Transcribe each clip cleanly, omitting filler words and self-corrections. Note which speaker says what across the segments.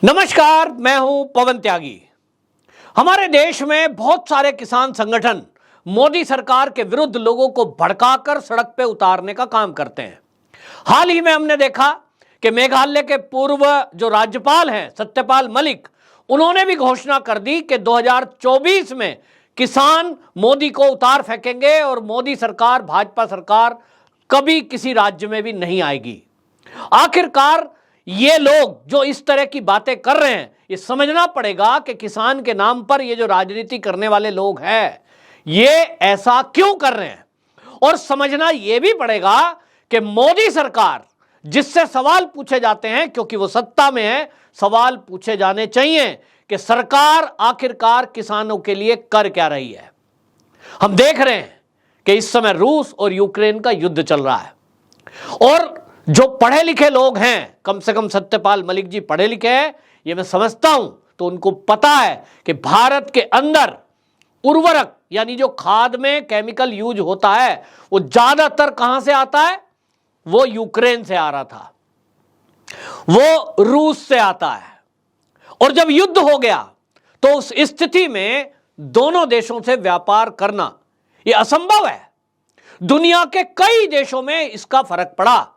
Speaker 1: नमस्कार, मैं हूं पवन त्यागी। हमारे देश में बहुत सारे किसान संगठन मोदी सरकार के विरुद्ध लोगों को भड़काकर सड़क पे उतारने का काम करते हैं। हाल ही में हमने देखा कि मेघालय के पूर्व जो राज्यपाल हैं सत्यपाल मलिक, उन्होंने भी घोषणा कर दी कि 2024 में किसान मोदी को उतार फेंकेंगे और मोदी सरकार, भाजपा सरकार कभी किसी राज्य में भी नहीं आएगी। आखिरकार ये लोग जो इस तरह की बातें कर रहे हैं, ये समझना पड़ेगा कि किसान के नाम पर ये जो राजनीति करने वाले लोग हैं, ये ऐसा क्यों कर रहे हैं। और समझना ये भी पड़ेगा कि मोदी सरकार जिससे सवाल पूछे जाते हैं, क्योंकि वो सत्ता में है, सवाल पूछे जाने चाहिए कि सरकार आखिरकार किसानों के लिए कर क्या रही है। हम देख रहे हैं कि इस समय रूस और यूक्रेन का युद्ध चल रहा है और जो पढ़े लिखे लोग हैं, कम से कम सत्यपाल मलिक जी पढ़े लिखे हैं, ये मैं समझता हूं, तो उनको पता है कि भारत के अंदर उर्वरक यानी जो खाद में केमिकल यूज होता है वो ज्यादातर कहां से आता है, वो यूक्रेन से आ रहा था, वो रूस से आता है। और जब युद्ध हो गया तो उस स्थिति में दोनों देशों से व्यापार करना यह असंभव है। दुनिया के कई देशों में इसका फर्क पड़ा।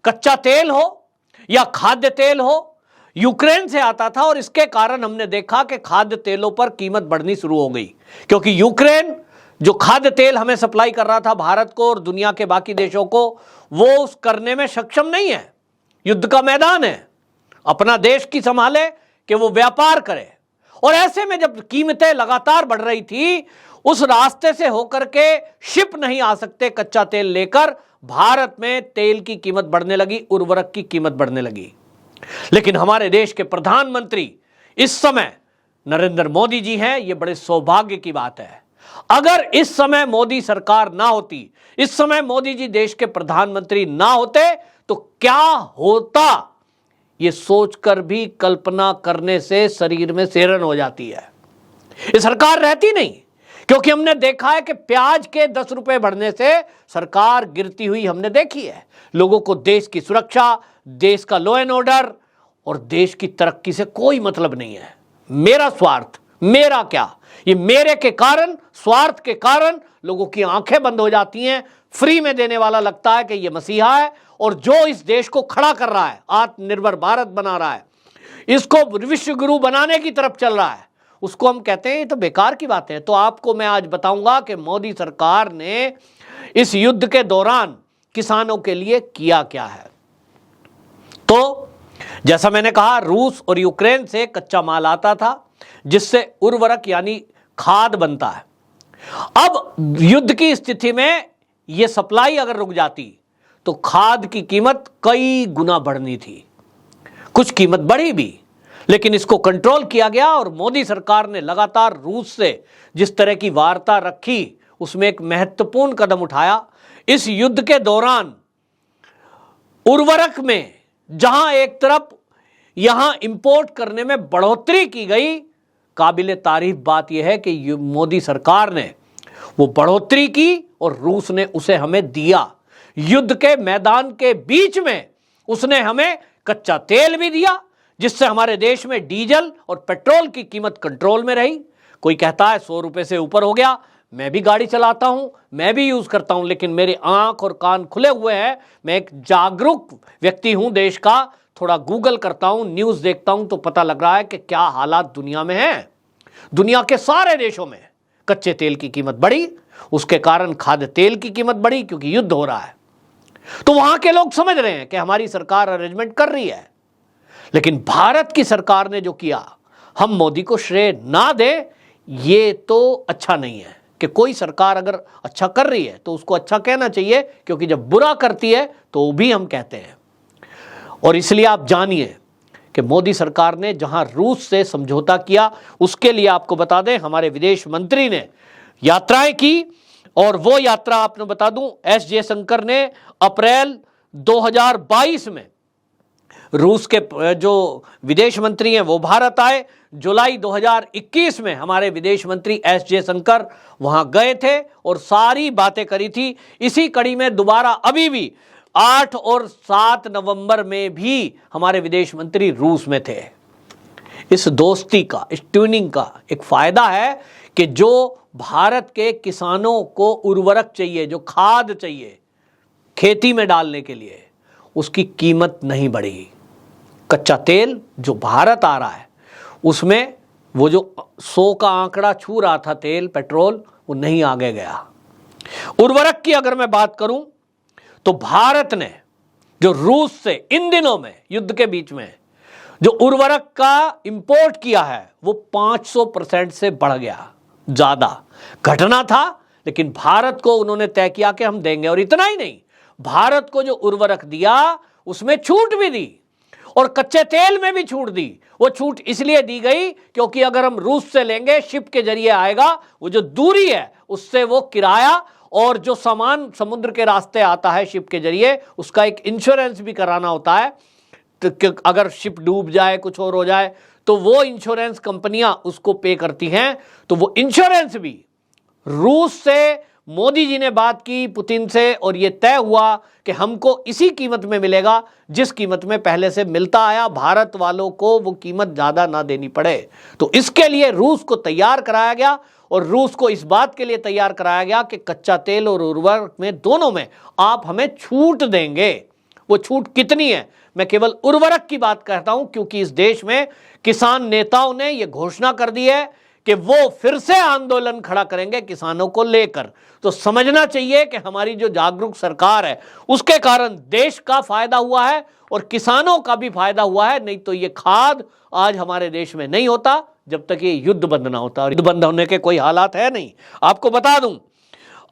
Speaker 1: कच्चा तेल हो या खाद्य तेल हो, यूक्रेन से आता था और इसके कारण हमने देखा कि खाद्य तेलों पर कीमत बढ़नी शुरू हो गई, क्योंकि यूक्रेन जो खाद्य तेल हमें सप्लाई कर रहा था भारत को और दुनिया के बाकी देशों को, वो उस करने में सक्षम नहीं है। युद्ध का मैदान है, अपना देश की संभाले कि वो व्यापार करे। और ऐसे में जब कीमतें लगातार बढ़ रही थी, उस रास्ते से होकर के शिप नहीं आ सकते कच्चा तेल लेकर, भारत में तेल की कीमत बढ़ने लगी, उर्वरक की कीमत बढ़ने लगी। लेकिन हमारे देश के प्रधानमंत्री इस समय नरेंद्र मोदी जी हैं, ये बड़े सौभाग्य की बात है। अगर इस समय मोदी सरकार ना होती, इस समय मोदी जी देश के प्रधानमंत्री ना होते, तो क्या होता, ये सोचकर भी कल्पना करने से शरीर में सिहरन हो जाती है। ये सरकार रहती नहीं, क्योंकि हमने देखा है कि प्याज के 10 रुपए बढ़ने से सरकार गिरती हुई हमने देखी है। लोगों को देश की सुरक्षा, देश का लॉ एंड ऑर्डर और देश की तरक्की से कोई मतलब नहीं है। मेरा स्वार्थ, मेरा क्या, ये मेरे के कारण, स्वार्थ के कारण लोगों की आंखें बंद हो जाती हैं। फ्री में देने वाला लगता है कि ये मसीहा है, और जो इस देश को खड़ा कर रहा है, आत्मनिर्भर भारत बना रहा है, इसको विश्व गुरु बनाने की तरफ चल रहा है, उसको हम कहते हैं ये तो बेकार की बात है। तो आपको मैं आज बताऊंगा कि मोदी सरकार ने इस युद्ध के दौरान किसानों के लिए किया क्या है। तो जैसा मैंने कहा, रूस और यूक्रेन से कच्चा माल आता था जिससे उर्वरक यानी खाद बनता है। अब युद्ध की स्थिति में यह सप्लाई अगर रुक जाती तो खाद की कीमत कई गुना बढ़नी थी। कुछ कीमत बढ़ी भी, लेकिन इसको कंट्रोल किया गया और मोदी सरकार ने लगातार रूस से जिस तरह की वार्ता रखी, उसमें एक महत्वपूर्ण कदम उठाया। इस युद्ध के दौरान उर्वरक में जहां एक तरफ यहां इंपोर्ट करने में बढ़ोतरी की गई, काबिले तारीफ बात यह है कि मोदी सरकार ने वो बढ़ोतरी की और रूस ने उसे हमें दिया। युद्ध के मैदान के बीच में उसने हमें कच्चा तेल भी दिया, जिससे हमारे देश में डीजल और पेट्रोल की कीमत कंट्रोल में रही। कोई कहता है 100 रुपए से ऊपर हो गया, मैं भी गाड़ी चलाता हूं, मैं भी यूज करता हूं, लेकिन मेरी आंख और कान खुले हुए हैं। मैं एक जागरूक व्यक्ति हूं देश का, थोड़ा गूगल करता हूं, न्यूज देखता हूं, तो पता लग रहा है कि क्या हालात दुनिया में हैं। दुनिया के सारे देशों में कच्चे तेल की कीमत बढ़ी, उसके कारण खाद्य तेल की कीमत बढ़ी, क्योंकि युद्ध हो रहा है। तो वहां के लोग समझ रहे हैं कि हमारी सरकार अरेंजमेंट कर रही है। लेकिन भारत की सरकार ने जो किया, हम मोदी को श्रेय ना दें, ये तो अच्छा नहीं है। कि कोई सरकार अगर अच्छा कर रही है तो उसको अच्छा कहना चाहिए, क्योंकि जब बुरा करती है तो भी हम कहते हैं। और इसलिए आप जानिए कि मोदी सरकार ने जहां रूस से समझौता किया, उसके लिए आपको बता दें, हमारे विदेश मंत्री ने यात्राएं की। और वो यात्रा आपने बता दूं, एस जयशंकर ने अप्रैल 2022 में, रूस के जो विदेश मंत्री हैं वो भारत आए। जुलाई 2021 में हमारे विदेश मंत्री एस जयशंकर वहां गए थे और सारी बातें करी थी। इसी कड़ी में दोबारा अभी भी 8 और 7 नवंबर में भी हमारे विदेश मंत्री रूस में थे। इस दोस्ती का, इस ट्यूनिंग का एक फायदा है कि जो भारत के किसानों को उर्वरक चाहिए, जो खाद चाहिए खेती में डालने के लिए, उसकी कीमत नहीं बढ़ी। कच्चा तेल जो भारत आ रहा है उसमें वो जो 100 का आंकड़ा छू रहा था तेल, पेट्रोल, वो नहीं आगे गया। उर्वरक की अगर मैं बात करूं तो भारत ने जो रूस से इन दिनों में युद्ध के बीच में जो उर्वरक का इंपोर्ट किया है वो 500% से बढ़ गया। ज्यादा घटना था, लेकिन भारत को उन्होंने तय किया कि हम देंगे। और इतना ही नहीं, भारत को जो उर्वरक दिया उसमें छूट भी दी और कच्चे तेल में भी छूट दी। वो छूट इसलिए दी गई क्योंकि अगर हम रूस से लेंगे, शिप के जरिए आएगा, वो जो दूरी है उससे वो किराया और जो सामान समुद्र के रास्ते आता है शिप के जरिए, उसका एक इंश्योरेंस भी कराना होता है। तो अगर शिप डूब जाए, कुछ और हो जाए, तो वो इंश्योरेंस कंपनियां उसको पे करती हैं। तो वो इंश्योरेंस भी रूस से मोदी जी ने बात की पुतिन से और ये तय हुआ कि हमको इसी कीमत में मिलेगा जिस कीमत में पहले से मिलता आया, भारत वालों को वो कीमत ज्यादा ना देनी पड़े। तो इसके लिए रूस को तैयार कराया गया और रूस को इस बात के लिए तैयार कराया गया कि कच्चा तेल और उर्वरक में, दोनों में आप हमें छूट देंगे। वो छूट कितनी है? मैं केवल उर्वरक की बात करता हूं क्योंकि इस देश में किसान नेताओं ने यह घोषणा कर दी है कि वो फिर से आंदोलन खड़ा करेंगे किसानों को लेकर। तो समझना चाहिए कि हमारी जो जागरूक सरकार है उसके कारण देश का फायदा हुआ है और किसानों का भी फायदा हुआ है। नहीं तो ये खाद आज हमारे देश में नहीं होता जब तक ये युद्ध बंद ना होता, और युद्ध बंद होने के कोई हालात है नहीं। आपको बता दूं,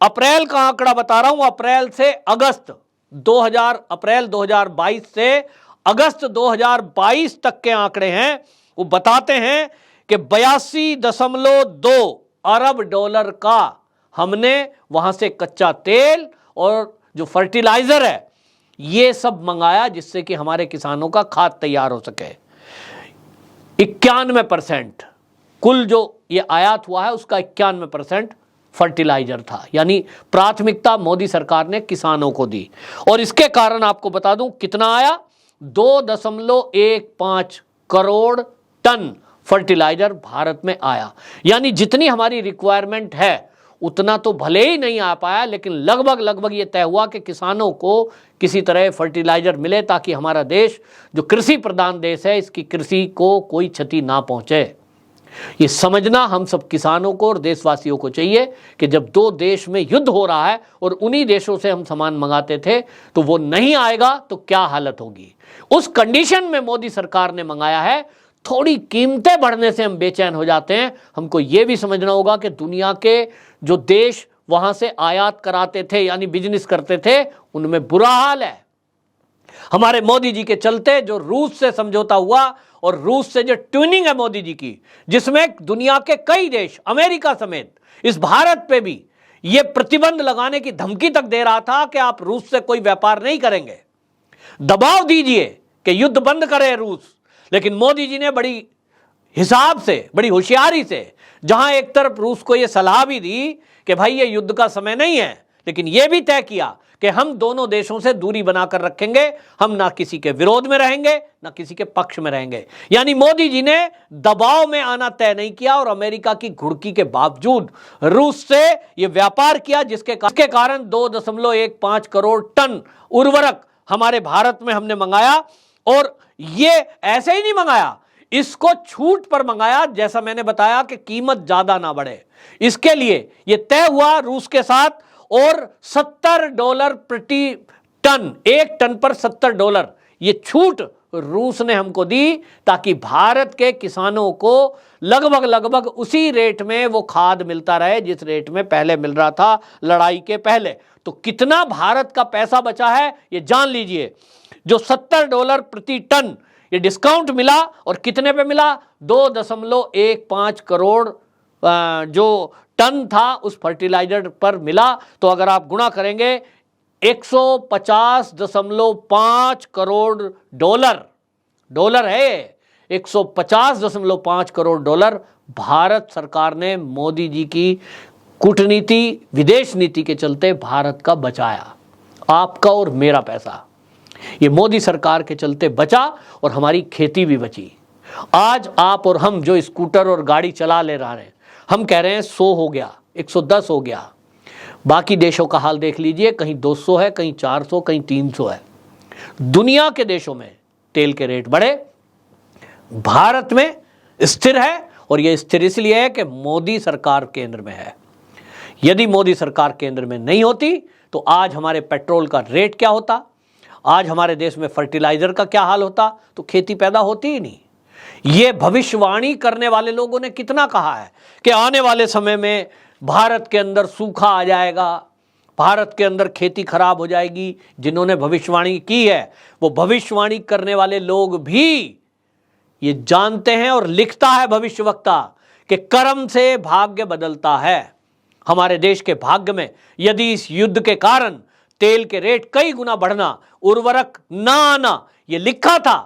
Speaker 1: अप्रैल का आंकड़ा बता रहा हूं, अप्रैल से अगस्त अप्रैल 2022 से अगस्त 2022 तक के आंकड़े हैं। वो बताते हैं कि 82.2 अरब डॉलर का हमने वहां से कच्चा तेल और जो फर्टिलाइजर है ये सब मंगाया जिससे कि हमारे किसानों का खाद तैयार हो सके। 91% कुल जो ये आयात हुआ है उसका 91% फर्टिलाइजर था, यानी प्राथमिकता मोदी सरकार ने किसानों को दी। और इसके कारण आपको बता दूं कितना आया, 2.15 करोड़ टन फर्टिलाइजर भारत में आया। यानी जितनी हमारी रिक्वायरमेंट है उतना तो भले ही नहीं आ पाया, लेकिन लगभग ये तय हुआ कि किसानों को किसी तरह फर्टिलाइजर मिले ताकि हमारा देश जो कृषि प्रधान देश है इसकी कृषि को कोई क्षति ना पहुंचे। ये समझना हम सब किसानों को और देशवासियों को चाहिए कि जब दो देश में युद्ध हो रहा है और उन्हीं देशों से हम सामान मंगाते थे तो वो नहीं आएगा तो क्या हालत होगी। उस कंडीशन में मोदी सरकार ने मंगाया है। थोड़ी कीमतें बढ़ने से हम बेचैन हो जाते हैं। हमको ये भी समझना होगा कि दुनिया के जो देश वहां से आयात कराते थे यानी बिजनेस करते थे उनमें बुरा हाल है। हमारे मोदी जी के चलते जो रूस से समझौता हुआ और रूस से जो ट्यूनिंग है मोदी जी की, जिसमें दुनिया के कई देश, अमेरिका समेत इस भारत पे भी ये प्रतिबंध लगाने की धमकी तक दे रहा था कि आप रूस से कोई व्यापार नहीं करेंगे, दबाव दीजिए कि युद्ध बंद करे रूस। लेकिन मोदी जी ने बड़ी हिसाब से, बड़ी होशियारी से, जहां एक तरफ रूस को यह सलाह भी दी कि भाई ये युद्ध का समय नहीं है, लेकिन यह भी तय किया कि हम दोनों देशों से दूरी बनाकर रखेंगे, हम ना किसी के विरोध में रहेंगे ना किसी के पक्ष में रहेंगे। यानी मोदी जी ने दबाव में आना तय नहीं किया और अमेरिका की घुड़की के बावजूद रूस से यह व्यापार किया, जिसके कारण 2.15 करोड़ टन उर्वरक हमारे भारत में हमने मंगाया। और ये ऐसे ही नहीं मंगाया, इसको छूट पर मंगाया, जैसा मैंने बताया कि कीमत ज्यादा ना बढ़े। इसके लिए यह तय हुआ रूस के साथ और $70 प्रति टन, एक टन पर $70 ये छूट रूस ने हमको दी ताकि भारत के किसानों को लगभग उसी रेट में वो खाद मिलता रहे जिस रेट में पहले मिल रहा था लड़ाई के पहले। तो कितना भारत का पैसा बचा है ये जान लीजिए। जो $70 प्रति टन ये डिस्काउंट मिला और कितने पे मिला, 2.15 करोड़ जो टन था उस फर्टिलाइजर पर मिला। तो अगर आप गुणा करेंगे 150.5 करोड़ डॉलर है, 150.5 करोड़ डॉलर भारत सरकार ने मोदी जी की कूटनीति, विदेश नीति के चलते भारत का बचाया। आपका और मेरा पैसा ये मोदी सरकार के चलते बचा और हमारी खेती भी बची। आज आप और हम जो स्कूटर और गाड़ी चला ले रहे हैं, हम कह रहे हैं 100 हो गया, 110 हो गया। बाकी देशों का हाल देख लीजिए, कहीं 200 है, कहीं 400, कहीं 300 है। दुनिया के देशों में तेल के रेट बढ़े, भारत में स्थिर है, और यह स्थिर इसलिए है कि मोदी सरकार केंद्र में है। यदि मोदी सरकार केंद्र में नहीं होती तो आज हमारे पेट्रोल का रेट क्या होता, आज हमारे देश में फर्टिलाइजर का क्या हाल होता, तो खेती पैदा होती ही नहीं। ये भविष्यवाणी करने वाले लोगों ने कितना कहा है कि आने वाले समय में भारत के अंदर सूखा आ जाएगा, भारत के अंदर खेती खराब हो जाएगी। जिन्होंने भविष्यवाणी की है, वो भविष्यवाणी करने वाले लोग भी ये जानते हैं, और लिखता है भविष्यवक्ता कि कर्म से भाग्य बदलता है। हमारे देश के भाग्य में यदि इस युद्ध के कारण तेल के रेट कई गुना बढ़ना, उर्वरक ना आना, ये लिखा था,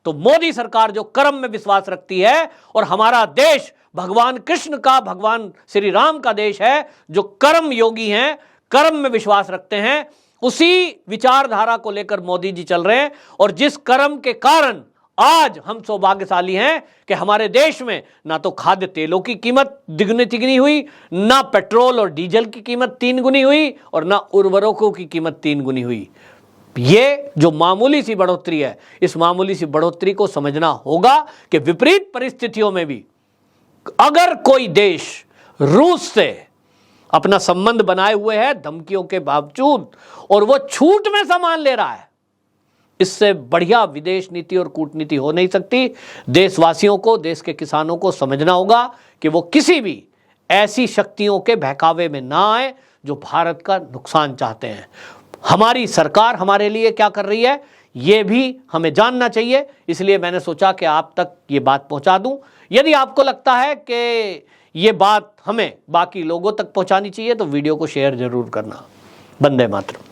Speaker 1: तो मोदी सरकार जो कर्म में विश्वास रखती है, और हमारा देश भगवान कृष्ण का, भगवान श्री राम का देश है, जो कर्म योगी हैं, कर्म में विश्वास रखते हैं, उसी विचारधारा को लेकर मोदी जी चल रहे हैं। और जिस कर्म के कारण आज हम सौभाग्यशाली हैं कि हमारे देश में ना तो खाद्य तेलों की कीमत दुगनी तिगनी हुई, ना पेट्रोल और डीजल की कीमत 3 गुनी हुई, और ना उर्वरकों की कीमत 3 गुनी हुई। ये जो मामूली सी बढ़ोतरी है, इस मामूली सी बढ़ोतरी को समझना होगा कि विपरीत परिस्थितियों में भी अगर कोई देश रूस से अपना संबंध बनाए हुए है धमकियों के बावजूद, और वो छूट में सामान ले रहा है, इससे बढ़िया विदेश नीति और कूटनीति हो नहीं सकती। देशवासियों को, देश के किसानों को समझना होगा कि वो किसी भी ऐसी शक्तियों के बहकावे में ना आए जो भारत का नुकसान चाहते हैं। हमारी सरकार हमारे लिए क्या कर रही है, ये भी हमें जानना चाहिए। इसलिए मैंने सोचा कि आप तक ये बात पहुंचा दूं। यदि आपको लगता है कि ये बात हमें बाकी लोगों तक पहुंचानी चाहिए तो वीडियो को शेयर जरूर करना। वंदे मातरम।